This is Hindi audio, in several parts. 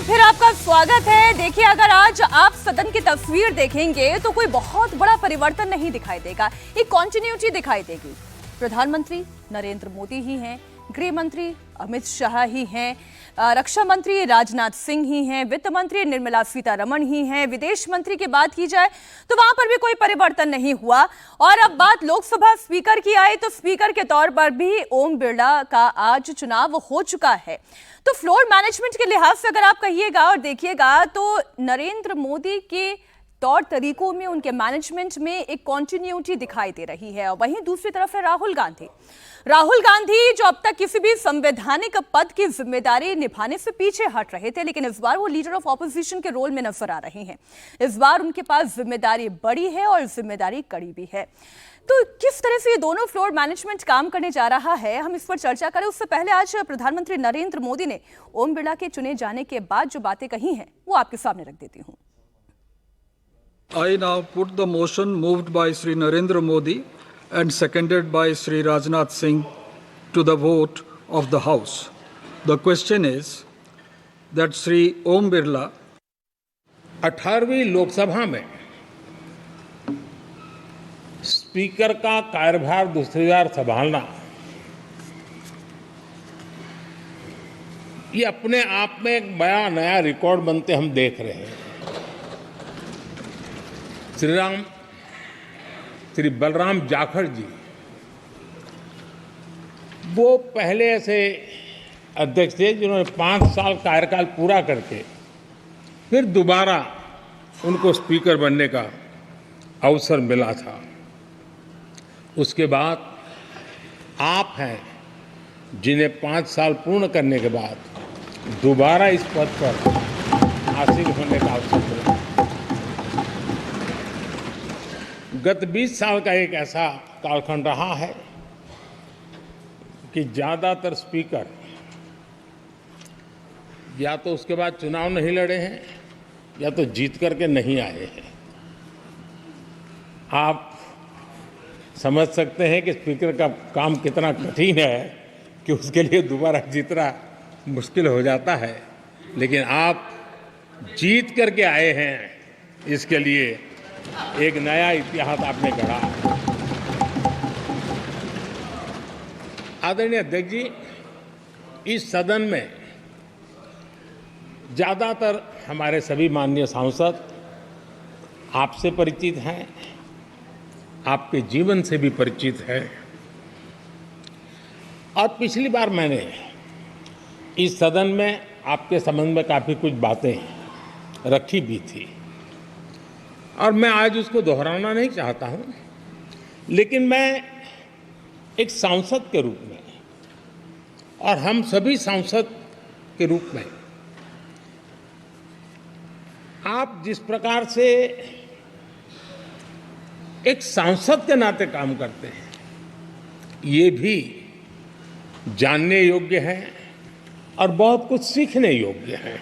फिर आपका स्वागत है। देखिए, अगर आज आप सदन की तस्वीर देखेंगे तो कोई बहुत बड़ा परिवर्तन नहीं दिखाई देगा, एक कॉन्टिन्यूटी दिखाई देगी। प्रधानमंत्री नरेंद्र मोदी ही हैं, गृह मंत्री अमित शाह ही हैं, रक्षा मंत्री राजनाथ सिंह ही हैं, वित्त मंत्री निर्मला सीतारमण ही हैं, विदेश मंत्री की बात की जाए तो वहां पर भी कोई परिवर्तन नहीं हुआ। और अब बात लोकसभा स्पीकर की आए तो स्पीकर के तौर पर भी ओम बिरला का आज चुनाव हो चुका है। तो फ्लोर मैनेजमेंट के लिहाज से अगर आप कहिएगा और देखिएगा तो नरेंद्र मोदी के तौर तरीकों में, उनके मैनेजमेंट में एक कॉन्टिन्यूटी दिखाई दे रही है। और वहीं दूसरी तरफ है राहुल गांधी जो अब तक किसी भी संवैधानिक पद की जिम्मेदारी निभाने से पीछे हट रहे थे, लेकिन इस बार वो लीडर ऑफ ऑपोजिशन के रोल में नजर आ रहे हैं। इस बार उनके पास जिम्मेदारी बड़ी है और जिम्मेदारी कड़ी भी है। तो किस तरह से ये दोनों फ्लोर मैनेजमेंट काम करने जा रहा है, हम इस पर चर्चा करें। उससे पहले आज प्रधानमंत्री नरेंद्र मोदी ने ओम बिरला के चुने जाने के बाद जो बातें कही हैं वो आपके सामने रख देती हूं। I now put the motion moved by Sri Narendra Modi and seconded by Sri Rajnath Singh to the vote of the House. The question is that Sri Om Birla 18वीं Lok Sabha में स्पीकर का कार्यभार दूसरी बार संभालना ये अपने आप में एक बड़ा नया रिकॉर्ड बनते हम देख रहे हैं। श्री बलराम जाखड़ जी वो पहले ऐसे अध्यक्ष थे जिन्होंने 5 साल कार्यकाल पूरा करके फिर दोबारा उनको स्पीकर बनने का अवसर मिला था। उसके बाद आप हैं जिन्हें 5 साल पूर्ण करने के बाद दोबारा इस पद पर आसीन होने का अवसर मिला। गत 20 साल का एक ऐसा कालखंड रहा है कि ज़्यादातर स्पीकर या तो उसके बाद चुनाव नहीं लड़े हैं या तो जीत करके नहीं आए हैं। आप समझ सकते हैं कि स्पीकर का काम कितना कठिन है कि उसके लिए दोबारा जीतना मुश्किल हो जाता है, लेकिन आप जीत करके आए हैं, इसके लिए एक नया इतिहास आपने गढ़ा। आदरणीय अध्यक्ष जी, इस सदन में ज़्यादातर हमारे सभी माननीय सांसद आपसे परिचित हैं, आपके जीवन से भी परिचित हैं। और पिछली बार मैंने इस सदन में आपके संबंध में काफ़ी कुछ बातें रखी भी थी और मैं आज उसको दोहराना नहीं चाहता हूं, लेकिन मैं एक सांसद के रूप में और हम सभी सांसद के रूप में आप जिस प्रकार से एक सांसद के नाते काम करते हैं, ये भी जानने योग्य है और बहुत कुछ सीखने योग्य है।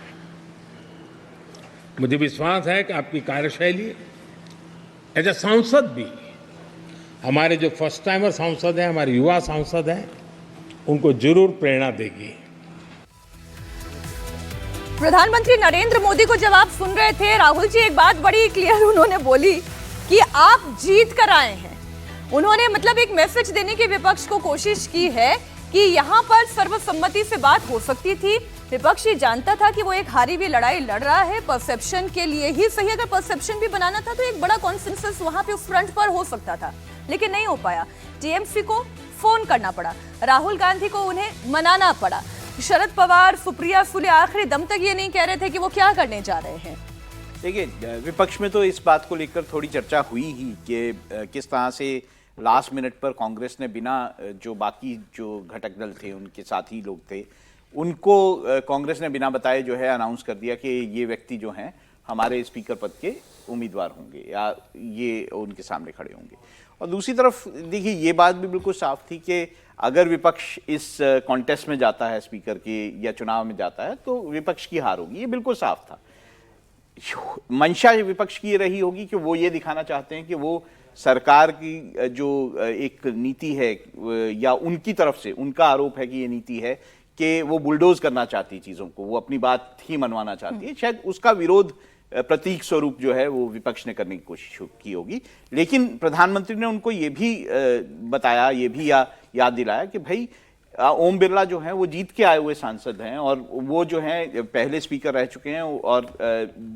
मुझे विश्वास है कि आपकी कार्यशैली एज ए सांसद भी हमारे जो फर्स्ट टाइमर सांसद हैं, हमारे युवा सांसद हैं, उनको जरूर प्रेरणा देगी। प्रधानमंत्री नरेंद्र मोदी को जब आप सुन रहे थे, राहुल जी एक बात बड़ी क्लियर उन्होंने बोली कि आप जीत कर आए हैं। उन्होंने मतलब एक मैसेज देने की विपक्ष को कोशिश की है कि यहां पर सर्वसम्मति से बात हो सकती थी। विपक्ष ये जानता था कि वो एक हारी हुई लड़ाई लड़ रहा है, परसेप्शन के लिए ही सही। अगर परसेप्शन भी बनाना था तो एक बड़ा कॉन्सेंसस वहां पे उस फ्रंट पर हो सकता था, लेकिन नहीं हो पाया। टीएमसी को फोन करना पड़ा, राहुल गांधी को उन्हें मनाना पड़ा। शरद पवार, सुप्रिया सुले आखिरी दम तक ये नहीं कह रहे थे कि वो क्या करने जा रहे हैं। देखिए, विपक्ष में तो इस बात को लेकर थोड़ी चर्चा हुई ही कि किस तरह से लास्ट मिनट पर कांग्रेस ने बिना जो बाकी जो घटक दल थे, उनके साथी लोग थे, उनको कांग्रेस ने बिना बताए जो है अनाउंस कर दिया कि ये व्यक्ति जो हैं हमारे स्पीकर पद के उम्मीदवार होंगे या ये उनके सामने खड़े होंगे। और दूसरी तरफ देखिए, ये बात भी बिल्कुल साफ थी कि अगर विपक्ष इस कॉन्टेस्ट में जाता है, स्पीकर के या चुनाव में जाता है, तो विपक्ष की हार होगी। ये बिल्कुल साफ था। मंशा विपक्ष की रही होगी कि वो ये दिखाना चाहते हैं कि वो सरकार की जो एक नीति है या उनकी तरफ से उनका आरोप है कि ये नीति है कि वो बुलडोज करना चाहती चीजों को, वो अपनी बात ही मनवाना चाहती है, शायद उसका विरोध प्रतीक स्वरूप जो है वो विपक्ष ने करने की कोशिश की होगी। लेकिन प्रधानमंत्री ने उनको ये भी बताया, ये भी याद दिलाया कि भाई ओम बिरला जो हैं वो जीत के आए हुए सांसद हैं और वो जो हैं पहले स्पीकर रह चुके हैं और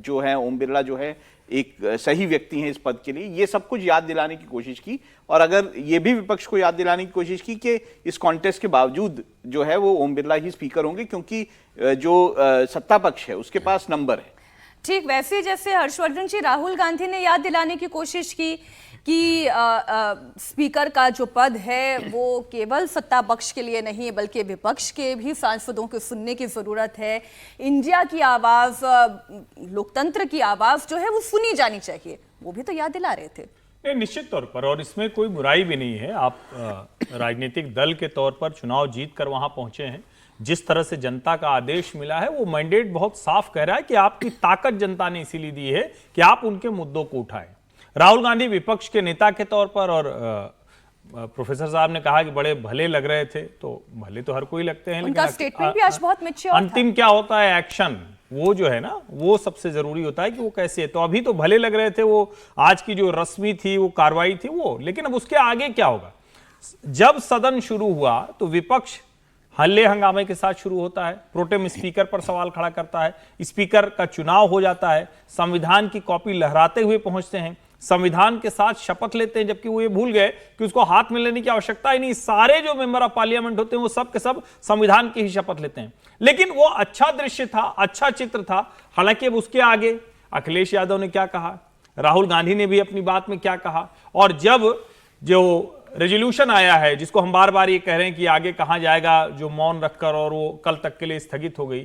जो है ओम बिरला जो है एक सही व्यक्ति हैं इस पद के लिए। ये सब कुछ याद दिलाने की कोशिश की और अगर ये भी विपक्ष को याद दिलाने की कोशिश की कि इस कॉन्टेस्ट के बावजूद जो है वो ओम बिरला ही स्पीकर होंगे क्योंकि जो सत्ता पक्ष है उसके पास नंबर है। ठीक वैसे ही जैसे हर्षवर्धन जी राहुल गांधी ने याद दिलाने की कोशिश की कि स्पीकर का जो पद है वो केवल सत्ता पक्ष के लिए नहीं बल्कि विपक्ष के भी सांसदों को सुनने की जरूरत है। इंडिया की आवाज, लोकतंत्र की आवाज जो है वो सुनी जानी चाहिए, वो भी तो याद दिला रहे थे। नहीं, निश्चित तौर पर, और इसमें कोई बुराई भी नहीं है। आप राजनीतिक दल के तौर पर चुनाव जीत कर वहां पहुंचे हैं, जिस तरह से जनता का आदेश मिला है वो मैंडेट बहुत साफ कह रहा है कि आपकी ताकत जनता ने इसीलिए दी है कि आप उनके मुद्दों को उठाएं। राहुल गांधी विपक्ष के नेता के तौर पर, और प्रोफेसर साहब ने कहा कि बड़े भले लग रहे थे, तो भले तो हर कोई लगते हैं, उनका स्टेटमेंट भी आज बहुत मैच्योर था। अंतिम क्या होता है, एक्शन, वो जो है ना वो सबसे जरूरी होता है कि वो कैसे है। तो अभी तो भले लग रहे थे, वो आज की जो रस्मी थी वो कार्रवाई थी वो, लेकिन अब उसके आगे क्या होगा। जब सदन शुरू हुआ तो विपक्ष हल्ले हंगामे के साथ शुरू होता है, प्रोटेम स्पीकर पर सवाल खड़ा करता है, स्पीकर का चुनाव हो जाता है, संविधान की कॉपी लहराते हुए पहुंचते हैं, संविधान के साथ शपथ लेते हैं, जबकि वो ये भूल गए कि उसको हाथ में लेने की आवश्यकता ही नहीं, सारे जो मेंबर ऑफ पार्लियामेंट होते हैं वो सब के सब संविधान की ही शपथ लेते हैं। लेकिन वो अच्छा दृश्य था, अच्छा चित्र था। हालांकि अब उसके आगे अखिलेश यादव ने क्या कहा, राहुल गांधी ने भी अपनी बात में क्या कहा, और जब जो रेजोल्यूशन आया है जिसको हम बार बार ये कह रहे हैं कि आगे कहां जाएगा, जो मौन रखकर और वो कल तक के लिए स्थगित हो गई,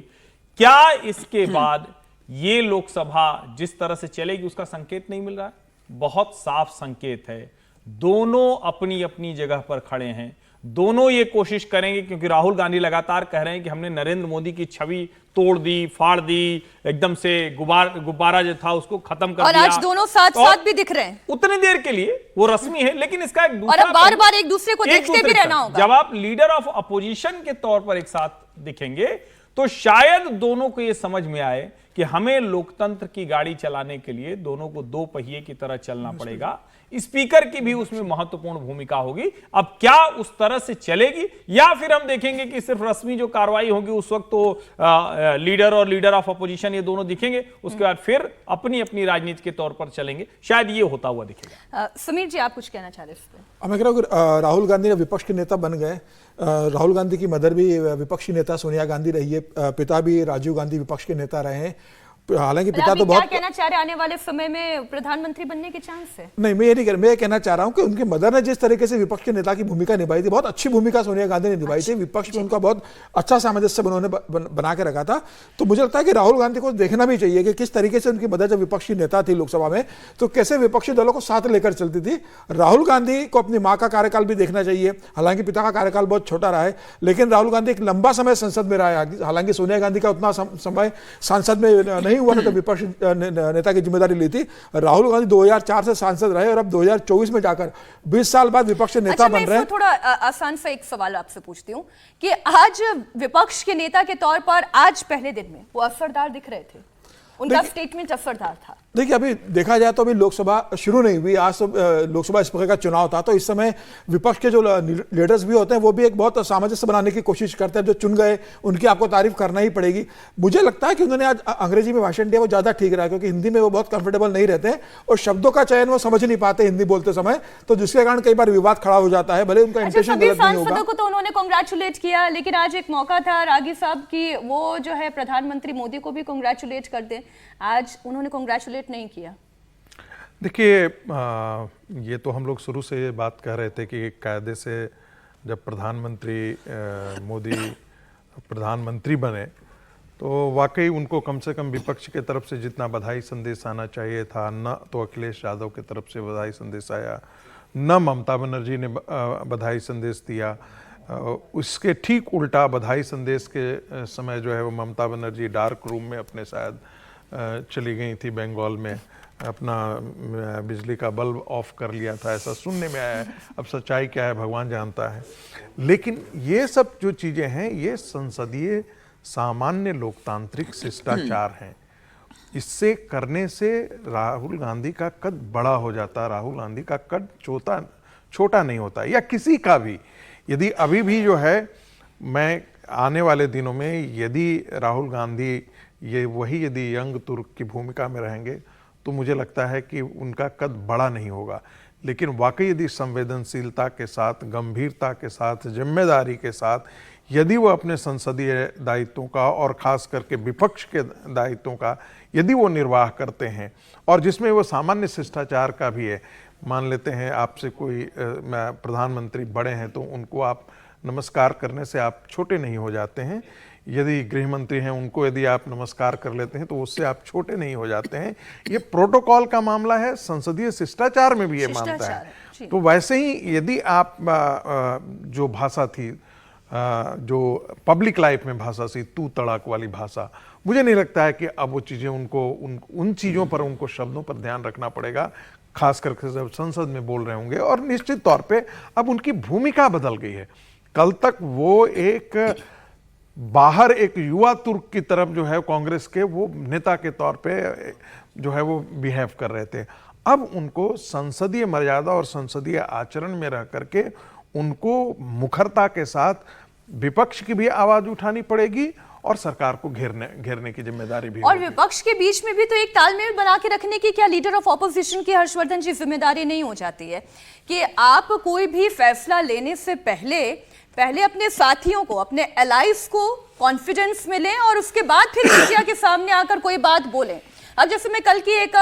क्या इसके बाद ये लोकसभा जिस तरह से चलेगी उसका संकेत नहीं मिल रहा है? बहुत साफ संकेत है। दोनों अपनी अपनी जगह पर खड़े हैं, दोनों ये कोशिश करेंगे, क्योंकि राहुल गांधी लगातार कह रहे हैं कि हमने नरेंद्र मोदी की छवि तोड़ दी, फाड़ दी, एकदम से गुब्बारा जो था उसको खत्म कर दिया। और आज दोनों साथ साथ भी दिख रहे हैं। उतनी देर के लिए वो रस्मी है, लेकिन इसका एक दूसरा, और अब बार बार एक दूसरे को देखते भी रहना होगा। जब आप लीडर ऑफ अपोजिशन के तौर पर एक साथ दिखेंगे तो शायद दोनों को यह समझ में आए कि हमें लोकतंत्र की गाड़ी चलाने के लिए दोनों को दो पहिए की तरह चलना पड़ेगा। स्पीकर की भी उसमें महत्वपूर्ण भूमिका होगी। अब क्या उस तरह से चलेगी, या फिर हम देखेंगे कि सिर्फ रस्मी जो कार्रवाई होगी उस वक्त तो लीडर और लीडर ऑफ अपोजिशन ये दोनों दिखेंगे, उसके बाद फिर अपनी अपनी राजनीति के तौर पर चलेंगे। शायद ये होता हुआ दिखेगा। समीर जी, आप कुछ कहना चाह रहे हैं? मैं कह रहा हूँ राहुल गांधी ने विपक्ष के नेता बन गए। राहुल गांधी की मदर भी विपक्षी नेता सोनिया गांधी रही है, पिता भी राजीव गांधी विपक्ष के नेता रहे हैं। हालांकि पिता तो बहुत, क्या कहना चाह रहे, आने वाले समय में प्रधानमंत्री बनने के चांस है? नहीं, मैं ये नहीं, मैं ये कहना चाह रहा हूं कि उनके मदर ने जिस तरीके से विपक्ष के नेता की भूमिका निभाई थी, बहुत अच्छी भूमिका सोनिया गांधी ने निभाई थी। विपक्ष में उनका बहुत अच्छा सामंजस्य उन्होंने बना के रखा था। तो मुझे लगता है कि राहुल गांधी को देखना भी चाहिए कि किस तरीके से उनकी मदर जब विपक्षी नेता थी लोकसभा में तो कैसे विपक्षी दलों को साथ लेकर चलती थी। राहुल गांधी को अपनी माँ का कार्यकाल भी देखना चाहिए। हालांकि पिता का कार्यकाल बहुत छोटा रहा है, लेकिन राहुल गांधी एक लंबा समय संसद में रहा है। हालांकि सोनिया गांधी का उतना समय सांसद में नहीं हुआ था तो विपक्ष नेता की जिम्मेदारी ली थी। राहुल गांधी 2004 से सांसद रहे और अब 2024 में जाकर 20 साल बाद विपक्ष नेता बन रहे हैं। थोड़ा आसान सा एक सवाल आपसे पूछती हूँ कि आज विपक्ष के नेता के तौर पर आज पहले दिन में वो असरदार दिख रहे थे, उनका स्टेटमेंट असरदार था। देखिए, अभी देखा जाए तो अभी लोकसभा शुरू नहीं हुई, आज तो लोकसभा स्पीकर का चुनाव था, तो इस समय विपक्ष के जो लीडर्स भी होते हैं वो भी एक बहुत सामंजस्य बनाने की कोशिश करते हैं। जो चुन गए उनकी आपको तारीफ करना ही पड़ेगी। मुझे लगता है कि उन्होंने आज अंग्रेजी में भाषण दिया वो ज्यादा ठीक रहा, क्योंकि हिंदी में वो बहुत कंफर्टेबल नहीं रहते हैं और शब्दों का चयन वो समझ नहीं पाते हिंदी बोलते समय, तो जिसके कारण कई बार विवाद खड़ा हो जाता है। भले उनका इंटेंशन गलत नहीं होगा। को तो उन्होंने कांग्रेचुलेट किया, लेकिन आज एक मौका था रागी साहब की वो जो है प्रधानमंत्री मोदी को भी कांग्रेचुलेट कर दें, आज उन्होंने कांग्रेचुलेट नहीं किया। देखिए, ये तो हम लोग शुरू से ये बात कह रहे थे कि कायदे से जब प्रधानमंत्री मोदी प्रधानमंत्री बने तो वाकई उनको कम से कम विपक्ष के तरफ से जितना बधाई संदेश आना चाहिए था, न तो अखिलेश यादव की तरफ से बधाई संदेश आया, न ममता बनर्जी ने बधाई संदेश दिया। उसके ठीक उल्टा बधाई संदेश के समय जो है वो ममता बनर्जी डार्क रूम में अपने शायद चली गई थी बंगाल में, अपना बिजली का बल्ब ऑफ कर लिया था, ऐसा सुनने में आया है। अब सच्चाई क्या है भगवान जानता है। लेकिन ये सब जो चीज़ें हैं ये संसदीय सामान्य लोकतांत्रिक शिष्टाचार हैं। इससे करने से राहुल गांधी का कद बड़ा हो जाता, राहुल गांधी का कद छोटा नहीं होता, या किसी का भी। यदि अभी भी जो है, मैं आने वाले दिनों में यदि राहुल गांधी यदि यंग तुर्क की भूमिका में रहेंगे तो मुझे लगता है कि उनका कद बड़ा नहीं होगा। लेकिन वाकई यदि संवेदनशीलता के साथ, गंभीरता के साथ, जिम्मेदारी के साथ यदि वो अपने संसदीय दायित्वों का और ख़ास करके विपक्ष के दायित्वों का यदि वो निर्वाह करते हैं, और जिसमें वो सामान्य शिष्टाचार का भी है, मान लेते हैं आपसे कोई प्रधानमंत्री बड़े हैं तो उनको आप नमस्कार करने से आप छोटे नहीं हो जाते हैं। यदि गृह मंत्री हैं उनको यदि आप नमस्कार कर लेते हैं तो उससे आप छोटे नहीं हो जाते हैं। ये प्रोटोकॉल का मामला है, संसदीय शिष्टाचार में भी ये मानता है। तो वैसे ही यदि आप जो भाषा थी, जो पब्लिक लाइफ में भाषा सी तू तड़ाक वाली भाषा, मुझे नहीं लगता है कि अब वो चीज़ें उन चीज़ों पर, उनको शब्दों पर ध्यान रखना पड़ेगा, खास करके जब संसद में बोल रहे होंगे। और निश्चित तौर पे अब उनकी भूमिका बदल गई है। कल तक वो एक बाहर एक युवा तुर्क की तरफ जो है कांग्रेस के वो नेता के तौर पे जो है वो बिहेव कर रहे थे। अब उनको संसदीय मर्यादा और संसदीय आचरण में रह करके उनको मुखरता के साथ विपक्ष की भी आवाज उठानी पड़ेगी और सरकार को घेरने की जिम्मेदारी भी और होगी। विपक्ष के बीच में भी तो एक तालमेल बना के रखने की क्या लीडर ऑफ ऑपोजिशन की हर्षवर्धन जी जिम्मेदारी नहीं हो जाती है कि आप कोई भी फैसला लेने से पहले अपने साथियों को, अपने एलाइज को कॉन्फिडेंस में लें और उसके बाद फिर मीडिया के सामने आकर कोई बात बोलें। अब जैसे मैं कल की एक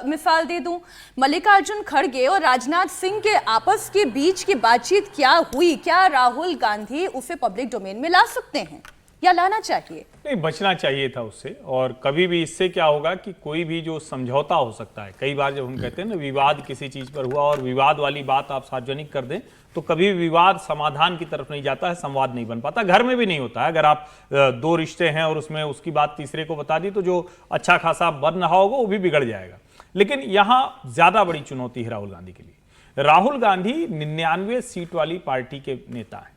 मिसाल दे दूं, मल्लिकार्जुन खड़गे और राजनाथ सिंह के आपस के बीच की बातचीत क्या हुई, क्या राहुल गांधी उसे पब्लिक डोमेन में ला सकते हैं या लाना चाहिए? नहीं, बचना चाहिए था उससे। और कभी भी इससे क्या होगा कि कोई भी जो समझौता हो सकता है, कई बार जब हम कहते हैं ना विवाद किसी चीज पर हुआ और विवाद वाली बात आप सार्वजनिक कर दें तो कभी विवाद समाधान की तरफ नहीं जाता है, संवाद नहीं बन पाता। घर में भी नहीं होता है। अगर आप दो रिश्ते हैं और उसमें उसकी बात तीसरे को बता दी तो जो अच्छा खासा बन रहा होगा वो भी बिगड़ जाएगा। लेकिन यहां ज्यादा बड़ी चुनौती है राहुल गांधी के लिए। राहुल गांधी 99 सीट वाली पार्टी के नेता हैं।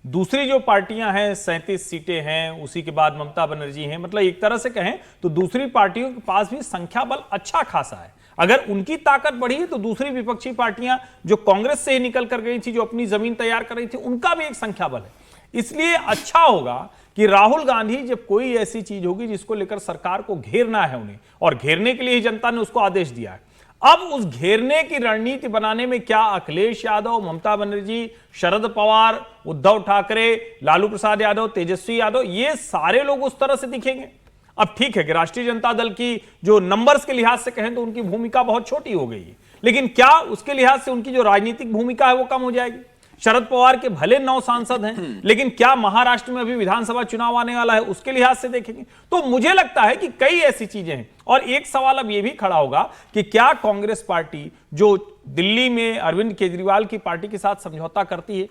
दूसरी जो पार्टियां हैं 37 सीटें हैं, उसी के बाद ममता बनर्जी हैं। मतलब एक तरह से कहें तो दूसरी पार्टियों के पास भी संख्या बल अच्छा खासा है। अगर उनकी ताकत बढ़ी तो दूसरी विपक्षी पार्टियां जो कांग्रेस से ही निकल कर गई थी, जो अपनी जमीन तैयार कर रही थी, उनका भी एक संख्या बल है। इसलिए अच्छा होगा कि राहुल गांधी जब कोई ऐसी चीज होगी जिसको लेकर सरकार को घेरना है उन्हें, और घेरने के लिए ही जनता ने उसको आदेश दिया है, अब उस घेरने की रणनीति बनाने में क्या अखिलेश यादव, ममता बनर्जी, शरद पवार, उद्धव ठाकरे, लालू प्रसाद यादव, तेजस्वी यादव, ये सारे लोग उस तरह से दिखेंगे। अब ठीक है कि राष्ट्रीय जनता दल की जो नंबर्स के लिहाज से कहें तो उनकी भूमिका बहुत छोटी हो गई है, लेकिन क्या उसके लिहाज से उनकी जो राजनीतिक भूमिका है वो कम हो जाएगी? शरद पवार के भले 9 सांसद हैं, लेकिन क्या महाराष्ट्र में अभी विधानसभा चुनाव आने वाला है उसके लिहाज से देखेंगे तो मुझे लगता है कि कई ऐसी चीजें हैं। और एक सवाल अब यह भी खड़ा होगा कि क्या कांग्रेस पार्टी जो दिल्ली में अरविंद केजरीवाल की पार्टी के साथ समझौता करती है,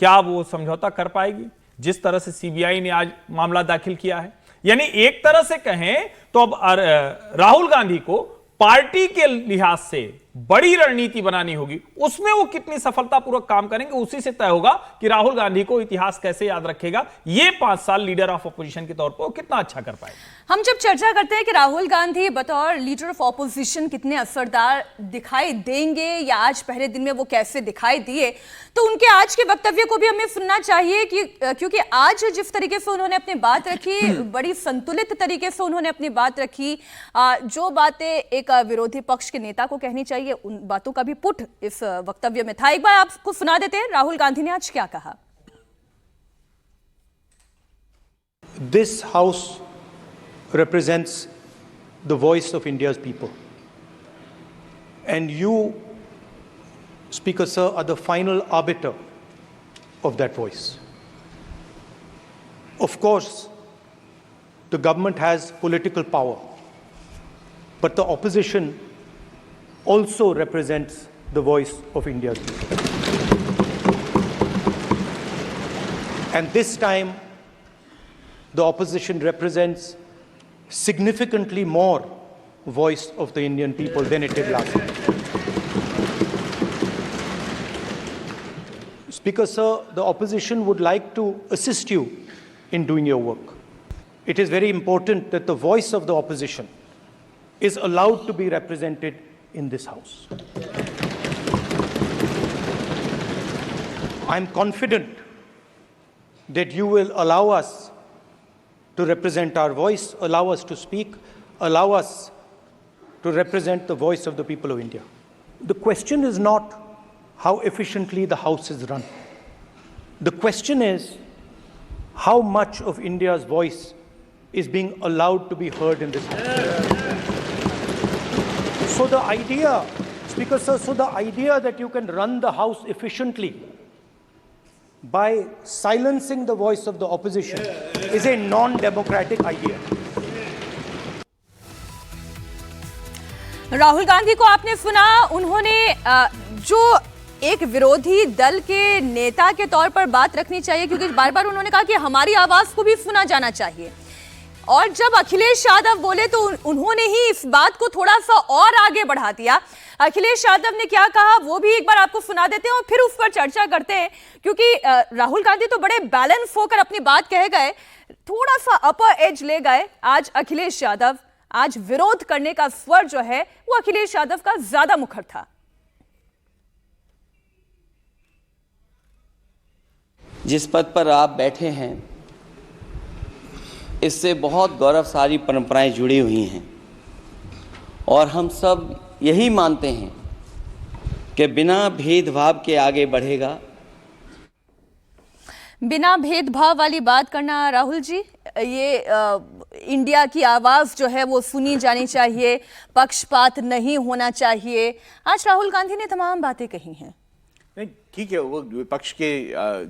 क्या वो समझौता कर पाएगी? जिस तरह से सीबीआई ने आज मामला दाखिल किया है, यानी एक तरह से कहें तो अब राहुल गांधी को पार्टी के लिहाज से बड़ी रणनीति बनानी होगी। उसमें वो कितनी सफलतापूर्वक काम करेंगे उसी से तय होगा कि राहुल गांधी को इतिहास कैसे याद रखेगा, ये 5 साल लीडर ऑफ ऑपोजिशन के तौर पर वो कितना अच्छा कर पाएगा। हम जब चर्चा करते हैं कि राहुल गांधी बतौर लीडर ऑफ ऑपोजिशन कितने असरदार दिखाई देंगे या आज पहले दिन में वो कैसे दिखाई दिए, तो उनके आज के वक्तव्य को भी हमें सुनना चाहिए कि क्योंकि आज जिस तरीके से उन्होंने अपनी बात रखी, बड़ी संतुलित तरीके से उन्होंने अपनी बात रखी। जो बातें एक विरोधी पक्ष के नेता को कहनी चाहिए उन बातों का भी पुट इस वक्तव्य में था। एक बार आपको सुना देते हैं राहुल गांधी ने आज क्या कहा। This house represents the voice of India's people. And you, Speaker Sir, are the final arbiter of that voice. Of course, the government has political power, but the opposition also represents the voice of India's people. And this time, the opposition represents significantly more voice of the Indian people than it did last night. Speaker, sir, the opposition would like to assist you in doing your work. It is very important that the voice of the opposition is allowed to be represented in this House. I am confident that you will allow us to represent our voice, allow us to speak, allow us to represent the voice of the people of India. The question is not how efficiently the House is run. The question is how much of India's voice is being allowed to be heard in this House. So the idea, Speaker Sir, the idea that you can run the House efficiently by silencing the voice of the opposition is a non-democratic idea. Rahul Gandhi को आपने सुना, उन्होंने जो एक विरोधी दल के नेता के तौर पर बात रखनी चाहिए, क्योंकि बार बार उन्होंने कहा कि हमारी आवाज को भी सुना जाना चाहिए। और जब अखिलेश यादव बोले तो उन्होंने ही इस बात को थोड़ा सा और आगे बढ़ा दिया। अखिलेश यादव ने क्या कहा वो भी एक बार आपको सुना देते हैं और फिर उस पर चर्चा करते हैं, क्योंकि राहुल गांधी तो बड़े बैलेंस होकर अपनी बात कह गए, थोड़ा सा अपर एज ले गए आज अखिलेश यादव। आज विरोध करने का स्वर जो है वो अखिलेश यादव का ज्यादा मुखर था। जिस पद पर आप बैठे हैं इससे बहुत गौरवशाली परंपराएं जुड़ी हुई हैं और हम सब यही मानते हैं कि बिना भेदभाव के आगे बढ़ेगा। बिना भेदभाव वाली बात करना राहुल जी, ये इंडिया की आवाज जो है वो सुनी जानी चाहिए, पक्षपात नहीं होना चाहिए। आज राहुल गांधी ने तमाम बातें कही हैं। नहीं, ठीक है, वो विपक्ष के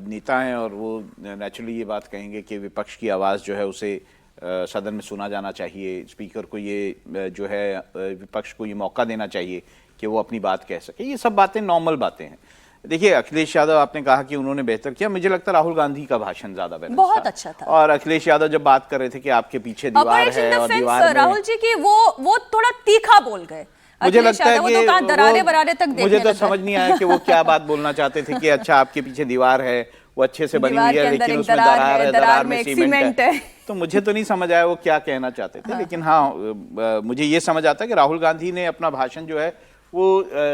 नेता हैं और वो नेचुरली ये बात कहेंगे कि विपक्ष की आवाज़ जो है उसे सदन में सुना जाना चाहिए। स्पीकर को ये जो है विपक्ष को ये मौका देना चाहिए कि वो अपनी बात कह सके। ये सब बातें नॉर्मल बातें हैं। देखिए, अखिलेश यादव आपने कहा कि उन्होंने बेहतर किया, मुझे लगता है राहुल गांधी का भाषण ज्यादा बेहतर बहुत अच्छा था। और अखिलेश यादव जब बात कर रहे थे कि आपके पीछे दीवार है और दीवार में राहुल जी की वो थोड़ा तीखा बोल गए। मुझे लगता है कि दरारे तक मुझे तो समझ नहीं आया कि वो क्या बात बोलना चाहते थे कि अच्छा आपके पीछे दीवार है, वो अच्छे से बनी हुई है लेकिन उसमें दरार है, दरार में सीमेंट है। तो मुझे तो नहीं समझ आया वो क्या कहना चाहते थे। लेकिन हाँ, मुझे ये समझ आता है कि राहुल गांधी ने अपना भाषण जो है वो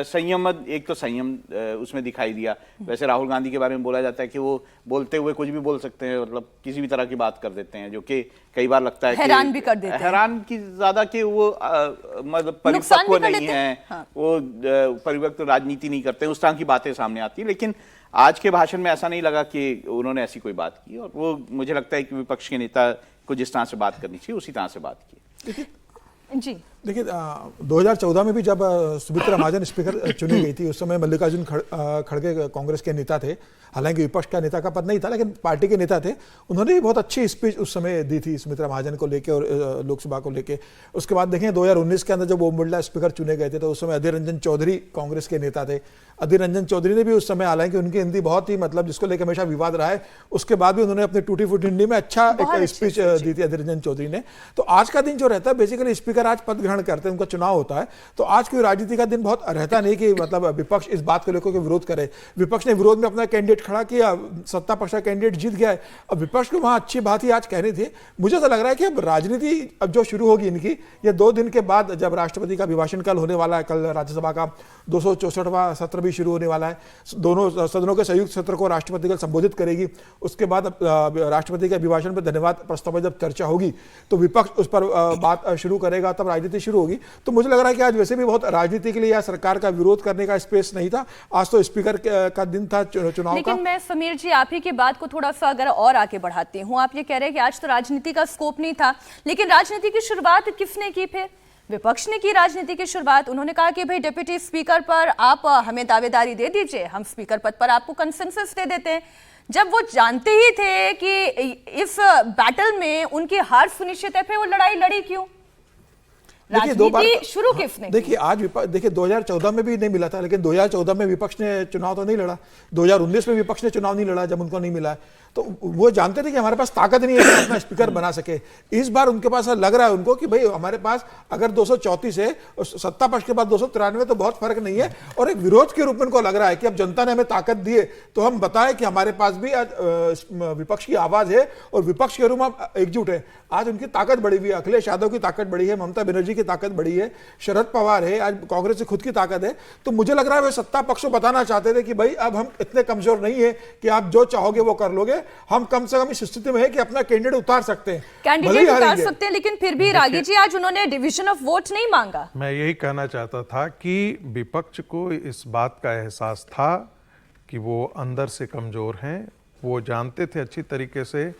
संयम, एक तो संयम उसमें दिखाई दिया। वैसे राहुल गांधी के बारे में बोला जाता है कि वो बोलते हुए कुछ भी बोल सकते हैं, मतलब किसी भी तरह की बात कर देते हैं, जो कि कई बार लगता है हैरान भी कर देते हैं। हैरान की ज्यादा कि वो मतलब परिपक्व नहीं है। हाँ। वो परिपक्व राजनीति नहीं करते, उस तरह की बातें सामने आती है। लेकिन आज के भाषण में ऐसा नहीं लगा कि उन्होंने ऐसी कोई बात की, और वो मुझे लगता है कि विपक्ष के नेता को जिस तरह से बात करनी चाहिए उसी तरह से बात की। जी देखिए, 2014 में भी जब सुमित्रा महाजन स्पीकर चुनी गई थी, उस समय मल्लिकार्जुन खड़गे कांग्रेस के नेता थे। हालांकि विपक्ष का नेता का पद नहीं था, लेकिन पार्टी के नेता थे। उन्होंने भी बहुत अच्छी स्पीच उस समय दी थी सुमित्रा महाजन को लेके और लोकसभा को लेके। उसके बाद देखें 2019 के अंदर जब ओम बिरला स्पीकर चुने गए थे तो उस समय अधीर रंजन चौधरी कांग्रेस के नेता थे। अधीर रंजन चौधरी ने भी उस समय, हालांकि उनकी हिंदी बहुत ही मतलब जिसको लेकर हमेशा विवाद रहा है, उसके बाद भी उन्होंने अपनी टूटी फूटी हिंदी में अच्छा एक स्पीच दी थी अधीर रंजन चौधरी ने। तो आज का दिन जो रहता है, बेसिकली स्पीकर आज पद ग्रहण करते हैं, उनका चुनाव होता है, तो आज कोई राजनीति का दिन बहुत रहता नहीं कि मतलब विपक्ष इस बात को लेकर के विरोध करे। विपक्ष ने विरोध में अपना कैंडिडेट खड़ा किया, सत्ता पक्ष का कैंडिडेट जीत गया है। अब विपक्ष को वहां अच्छी बात ही आज कहनी थी। मुझे तो लग रहा है कि अब राजनीति अब जो शुरू होगी इनकी, ये 2 दिन के बाद जब राष्ट्रपति का अभिभाषण कल होने वाला है, कल राज्यसभा का 264वां सत्र भी शुरू होने वाला है। दोनों सदनों के संयुक्त सत्र को राष्ट्रपति कल संबोधित करेगी। उसके बाद राष्ट्रपति के अभिभाषण पर धन्यवाद प्रस्ताव पर जब चर्चा होगी तो विपक्ष उस पर बात शुरू करेगा, तब राजनीति शुरू होगी। तो मुझे लग रहा है कि आज वैसे भी बहुत राजनीति के लिए या सरकार का विरोध करने का स्पेस नहीं था। आज तो स्पीकर का दिन था चुनाव का। लेकिन मैं समीर जी आप ही की बात को थोड़ा सा अगर और आगे बढ़ाती हूँ, आप ये कह रहे हैं कि आज तो राजनीति का स्कोप नहीं था, लेकिन राजनीति की शुरुआत किसने की? फिर विपक्ष ने की राजनीति की शुरुआत। उन्होंने कहा कि भाई डिप्टी स्पीकर पर आप हमें दावेदारी दे दीजिए, हम स्पीकर पद पर आपको कंसेंसस दे देते हैं। जब वो जानते ही थे कि इस बैटल में उनकी हार सुनिश्चित है, फिर वो लड़ाई लड़ी क्यों? देखिए, दो बार राजनीति शुरू किसने की? देखिए आज देखिए 2014 में भी नहीं मिला था, लेकिन 2014 में विपक्ष ने चुनाव तो नहीं लड़ा, 2019 में विपक्ष ने चुनाव नहीं लड़ा जब उनको नहीं मिला, तो वो जानते थे कि हमारे पास ताकत नहीं है कि अपना स्पीकर बना सके। इस बार उनके पास लग रहा है उनको कि भाई हमारे पास अगर 234 है और सत्ता पक्ष के बाद 293, तो बहुत फर्क नहीं है, और एक विरोध के रूप में उनको लग रहा है कि अब जनता ने हमें ताकत दी है तो हम बताएं कि हमारे पास भी आज विपक्ष की आवाज है और विपक्ष के रूप में एकजुट है। आज उनकी ताकत बढ़ी हुई है, अखिलेश यादव की ताकत बढ़ी है, ममता बनर्जी की ताकत बढ़ी है, शरद पवार है, आज कांग्रेस की खुद की ताकत है। तो मुझे लग रहा है वे सत्ता पक्ष को बताना चाहते थे कि भाई अब हम इतने कमजोर नहीं है कि आप जो चाहोगे वो कर लोगे, हम कम से कम इस स्थिति में है कि अपना कैंडिडेट उतार सकते हैं, कैंडिडेट उतार सकते हैं, लेकिन फिर भी रागी जी आज उन्होंने डिवीजन ऑफ वोट नहीं मांगा। मैं यही कहना चाहता था कि विपक्ष को इस बात का एहसास था कि वो अंदर से कमजोर हैं, वो जानते थे अच्छी तरीके से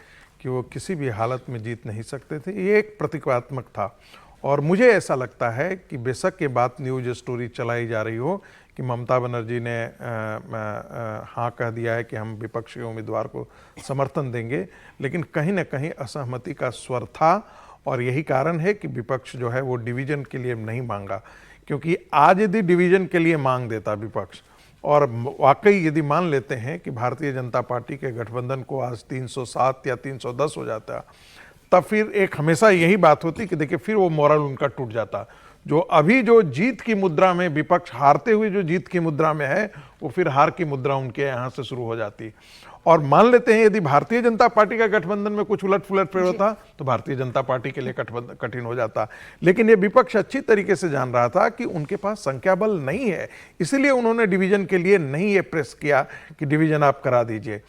कि वो किसी भी हालत में जीत नहीं सकते थे। ये एक प्रतीकात्मक था, और मुझे ऐसा लगता है कि बेशक ये बात न्यूज स्टोरी चलाई जा रही हो कि ममता बनर्जी ने हाँ कह दिया है कि हम विपक्षी उम्मीदवार को समर्थन देंगे, लेकिन कहीं ना कहीं असहमति का स्वर था, और यही कारण है कि विपक्ष जो है वो डिवीजन के लिए नहीं मांगा। क्योंकि आज यदि डिवीजन के लिए मांग देता विपक्ष, और वाकई यदि मान लेते हैं कि भारतीय जनता पार्टी के गठबंधन को आज 307 या 310 हो जाता, तब फिर एक हमेशा यही बात होती कि देखिए फिर वो मोरल उनका टूट जाता। जो अभी जो जीत की मुद्रा में विपक्ष हारते हुए जो जीत की मुद्रा में है, वो फिर हार की मुद्रा उनके यहाँ से शुरू हो जाती। और मान लेते हैं यदि भारतीय जनता पार्टी का गठबंधन में कुछ उलट पुलट फिर होता तो भारतीय जनता पार्टी के लिए गठबंधन कठिन हो जाता। लेकिन ये विपक्ष अच्छी तरीके से जान रहा था कि उनके पास संख्या बल नहीं है, इसीलिए उन्होंने डिवीजन के लिए नहीं ये प्रेस किया कि डिवीजन आप करा दीजिए।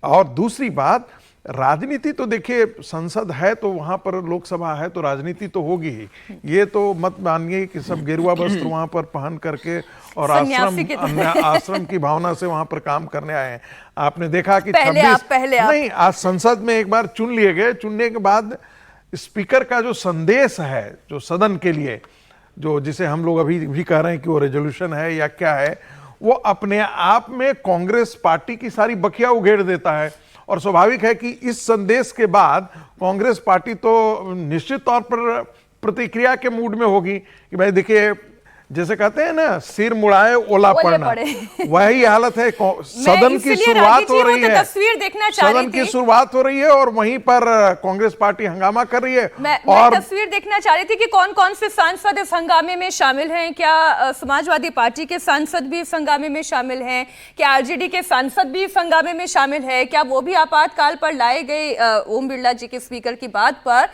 और दूसरी बात, राजनीति तो देखिए संसद है तो वहां पर लोकसभा है तो राजनीति तो होगी ही। ये तो मत मानिए कि सब गेरुआ वस्त्र वहां पर पहन करके और आश्रम की भावना से वहां पर काम करने आए हैं। आपने देखा कि नहीं, आज संसद में एक बार चुन लिए गए, चुनने के बाद स्पीकर का जो संदेश है जो सदन के लिए, जो जिसे हम लोग अभी भी कह रहे हैं कि वो रेजोल्यूशन है या क्या है, वो अपने आप में कांग्रेस पार्टी की सारी बखिया उघेड़ देता है। और स्वाभाविक है कि इस संदेश के बाद कांग्रेस पार्टी तो निश्चित तौर पर प्रतिक्रिया के मूड में होगी कि भाई देखिए, जैसे कहते हैं ना, सिर मुड़ाए ओला पड़ना, वही हालत है। सदन की शुरुआत हो रही है, तस्वीर देखना सदन की शुरुआत हो रही है और वहीं पर कांग्रेस पार्टी हंगामा कर रही है। मैं तस्वीर देखना चाह रही थी कि कौन कौन से सांसद इस हंगामे में शामिल हैं। क्या समाजवादी पार्टी के सांसद भी इस हंगामे में शामिल हैं? क्या आरजेडी के सांसद भी इस हंगामे में शामिल है? क्या वो भी आपातकाल पर लाए गए ओम बिरला जी के स्पीकर की बात पर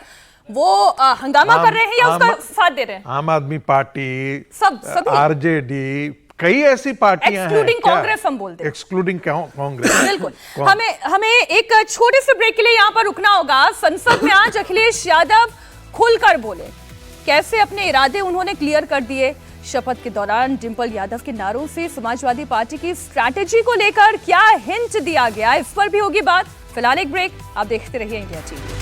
वो हंगामा कर रहे हैं या उसका साथ दे रहे हैं? आम आदमी पार्टी, सब आरजेडी, कई ऐसी पार्टियां हैं, एक्सक्लूडिंग कांग्रेस हम बोलते हैं, एक्सक्लूडिंग कांग्रेस। बिल्कुल। हमें एक छोटे से ब्रेक के लिए यहाँ पर रुकना होगा। संसद में आज अखिलेश यादव खुलकर बोले, कैसे अपने इरादे उन्होंने क्लियर कर दिए। शपथ के दौरान डिंपल यादव के नारों से समाजवादी पार्टी की स्ट्रैटेजी को लेकर क्या हिंट दिया गया, इस पर भी होगी बात। फिलहाल एक ब्रेक, आप देखते रहिए इंडिया टीवी।